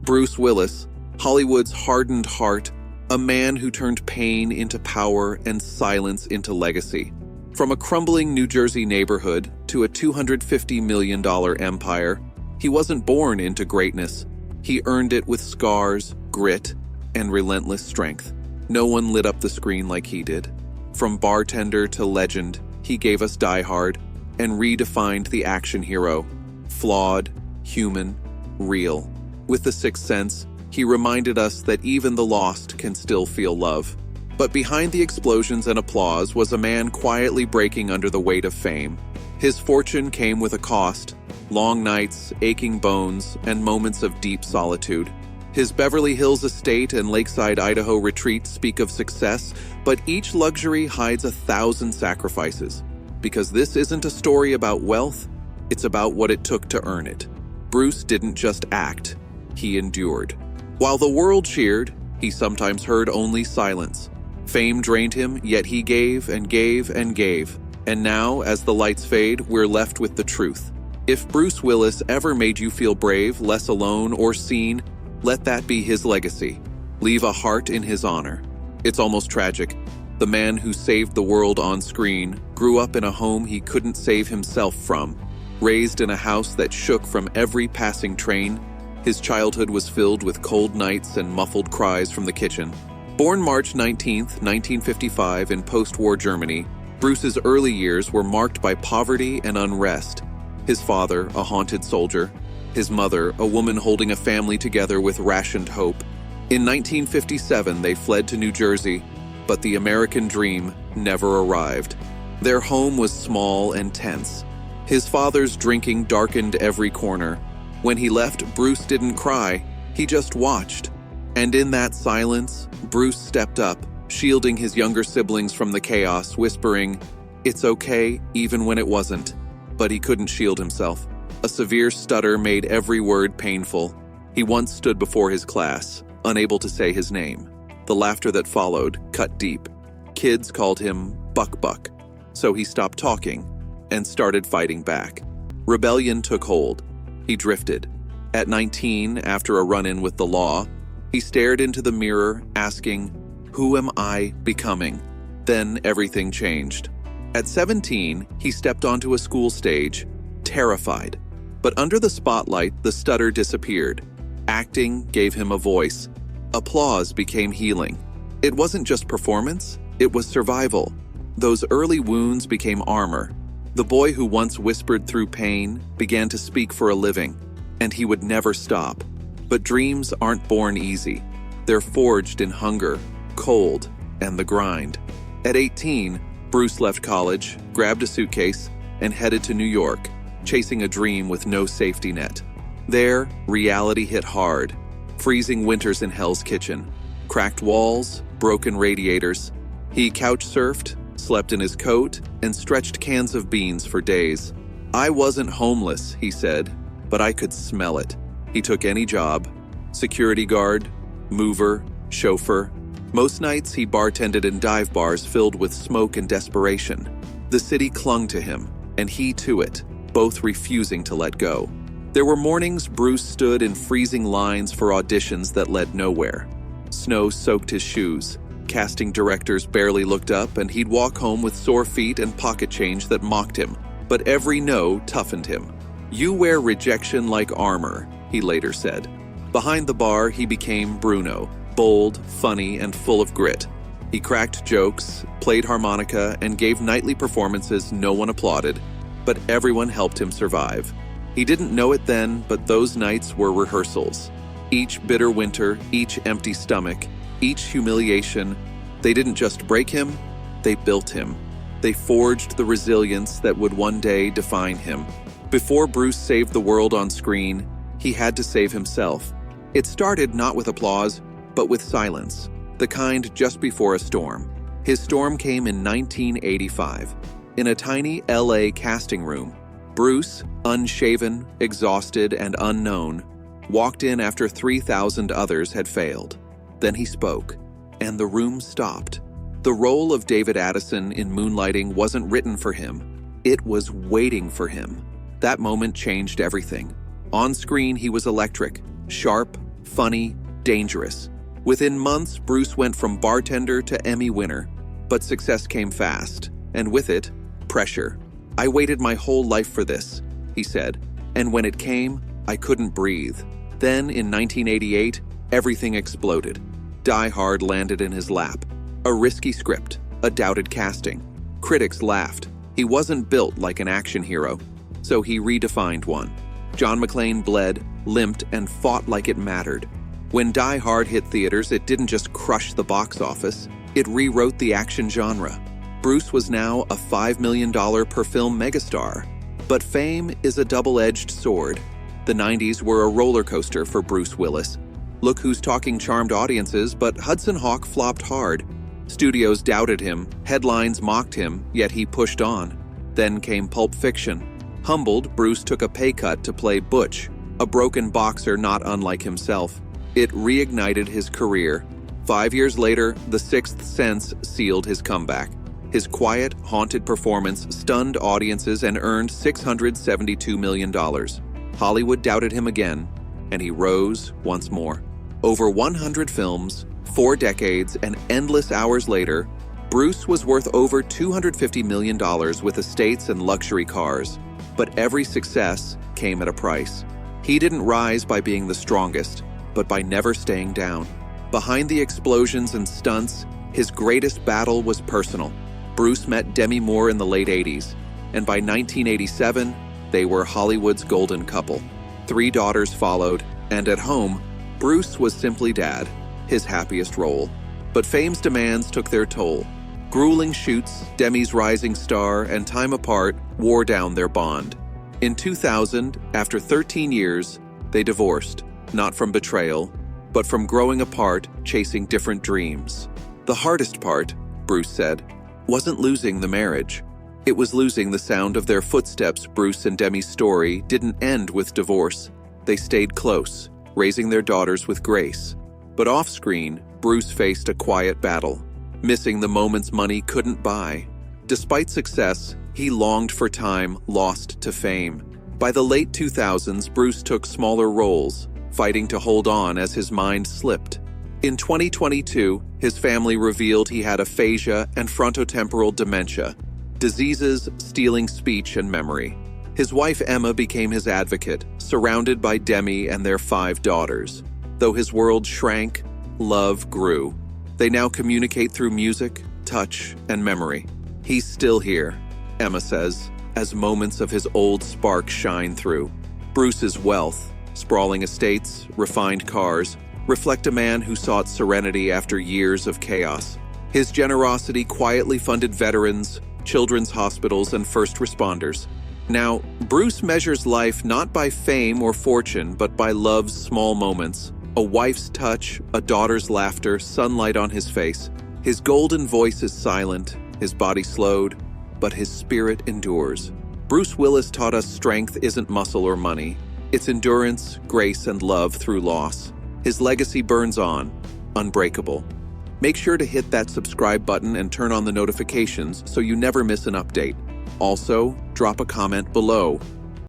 Bruce Willis, Hollywood's hardened heart, a man who turned pain into power and silence into legacy. From a crumbling New Jersey neighborhood to a $250 million empire, he wasn't born into greatness. He earned it with scars, grit, and relentless strength. No one lit up the screen like he did. From bartender to legend, he gave us Die Hard and redefined the action hero. Flawed, human, real. With The Sixth Sense, he reminded us that even the lost can still feel love. But behind the explosions and applause was a man quietly breaking under the weight of fame. His fortune came with a cost: long nights, aching bones, and moments of deep solitude. His Beverly Hills estate and Lakeside, Idaho retreat speak of success, but each luxury hides 1,000 sacrifices. Because this isn't a story about wealth, it's about what it took to earn it. Bruce didn't just act, he endured. While the world cheered, he sometimes heard only silence. Fame drained him, yet he gave and gave and gave. And now, as the lights fade, we're left with the truth. If Bruce Willis ever made you feel brave, less alone, or seen, let that be his legacy. Leave a heart in his honor. It's almost tragic. The man who saved the world on screen grew up in a home he couldn't save himself from. Raised in a house that shook from every passing train, his childhood was filled with cold nights and muffled cries from the kitchen. Born March 19, 1955 in post-war Germany, Bruce's early years were marked by poverty and unrest. His father, a haunted soldier. His mother, a woman holding a family together with rationed hope. In 1957, they fled to New Jersey, but the American dream never arrived. Their home was small and tense. His father's drinking darkened every corner. When he left, Bruce didn't cry, he just watched. And in that silence, Bruce stepped up, shielding his younger siblings from the chaos, whispering, "It's okay," even when it wasn't. But he couldn't shield himself. A severe stutter made every word painful. He once stood before his class, unable to say his name. The laughter that followed cut deep. Kids called him Buck Buck. So he stopped talking and started fighting back. Rebellion took hold. He drifted. At 19, after a run-in with the law, he stared into the mirror, asking, "Who am I becoming?" Then everything changed. At 17, he stepped onto a school stage, terrified. But under the spotlight, the stutter disappeared. Acting gave him a voice. Applause became healing. It wasn't just performance, it was survival. Those early wounds became armor. The boy who once whispered through pain began to speak for a living, and he would never stop. But dreams aren't born easy. They're forged in hunger, cold, and the grind. At 18, Bruce left college, grabbed a suitcase, and headed to New York, chasing a dream with no safety net. There, reality hit hard. Freezing winters in Hell's Kitchen, cracked walls, broken radiators. He couch-surfed, slept in his coat, and stretched cans of beans for days. "I wasn't homeless," he said, "but I could smell it." He took any job: security guard, mover, chauffeur. Most nights he bartended in dive bars filled with smoke and desperation. The city clung to him, and he to it, both refusing to let go. There were mornings Bruce stood in freezing lines for auditions that led nowhere. Snow soaked his shoes. Casting directors barely looked up, and he'd walk home with sore feet and pocket change that mocked him. But every no toughened him. "You wear rejection like armor," he later said. Behind the bar, he became Bruno, bold, funny, and full of grit. He cracked jokes, played harmonica, and gave nightly performances no one applauded, but everyone helped him survive. He didn't know it then, but those nights were rehearsals. Each bitter winter, each empty stomach, each humiliation, they didn't just break him, they built him. They forged the resilience that would one day define him. Before Bruce saved the world on screen, he had to save himself. It started not with applause, but with silence, the kind just before a storm. His storm came in 1985. In a tiny LA casting room, Bruce, unshaven, exhausted, and unknown, walked in after 3,000 others had failed. Then he spoke, and the room stopped. The role of David Addison in Moonlighting wasn't written for him. It was waiting for him. That moment changed everything. On screen, he was electric, sharp, funny, dangerous. Within months, Bruce went from bartender to Emmy winner. But success came fast, and with it, pressure. "I waited my whole life for this," he said, "and when it came, I couldn't breathe." Then, in 1988, everything exploded. Die Hard landed in his lap. A risky script, a doubted casting. Critics laughed. He wasn't built like an action hero, so he redefined one. John McClane bled, limped, and fought like it mattered. When Die Hard hit theaters, it didn't just crush the box office, it rewrote the action genre. Bruce was now a $5 million per film megastar. But fame is a double-edged sword. The 90s were a roller coaster for Bruce Willis. Look Who's Talking charmed audiences, but Hudson Hawk flopped hard. Studios doubted him, headlines mocked him, yet he pushed on. Then came Pulp Fiction. Humbled, Bruce took a pay cut to play Butch, a broken boxer not unlike himself. It reignited his career. 5 years later, The Sixth Sense sealed his comeback. His quiet, haunted performance stunned audiences and earned $672 million. Hollywood doubted him again, and he rose once more. Over 100 films, 4 decades, and endless hours later, Bruce was worth over $250 million with estates and luxury cars. But every success came at a price. He didn't rise by being the strongest, but by never staying down. Behind the explosions and stunts, his greatest battle was personal. Bruce met Demi Moore in the late 80s, and by 1987, they were Hollywood's golden couple. 3 daughters followed, and at home, Bruce was simply dad, his happiest role. But fame's demands took their toll. Grueling shoots, Demi's rising star, and time apart wore down their bond. In 2000, after 13 years, they divorced, not from betrayal, but from growing apart, chasing different dreams. The hardest part, Bruce said, wasn't losing the marriage. It was losing the sound of their footsteps. Bruce and Demi's story didn't end with divorce. They stayed close, raising their daughters with grace. But off-screen, Bruce faced a quiet battle, missing the moments money couldn't buy. Despite success, he longed for time lost to fame. By the late 2000s, Bruce took smaller roles, fighting to hold on as his mind slipped. In 2022, his family revealed he had aphasia and frontotemporal dementia, diseases stealing speech and memory. His wife Emma became his advocate, surrounded by Demi and their 5 daughters. Though his world shrank, love grew. They now communicate through music, touch, and memory. "He's still here," Emma says, as moments of his old spark shine through. Bruce's wealth, sprawling estates, refined cars, reflect a man who sought serenity after years of chaos. His generosity quietly funded veterans, children's hospitals, and first responders. Now, Bruce measures life not by fame or fortune, but by love's small moments. A wife's touch, a daughter's laughter, sunlight on his face. His golden voice is silent, his body slowed, but his spirit endures. Bruce Willis taught us strength isn't muscle or money. It's endurance, grace, and love through loss. His legacy burns on, unbreakable. Make sure to hit that subscribe button and turn on the notifications so you never miss an update. Also, drop a comment below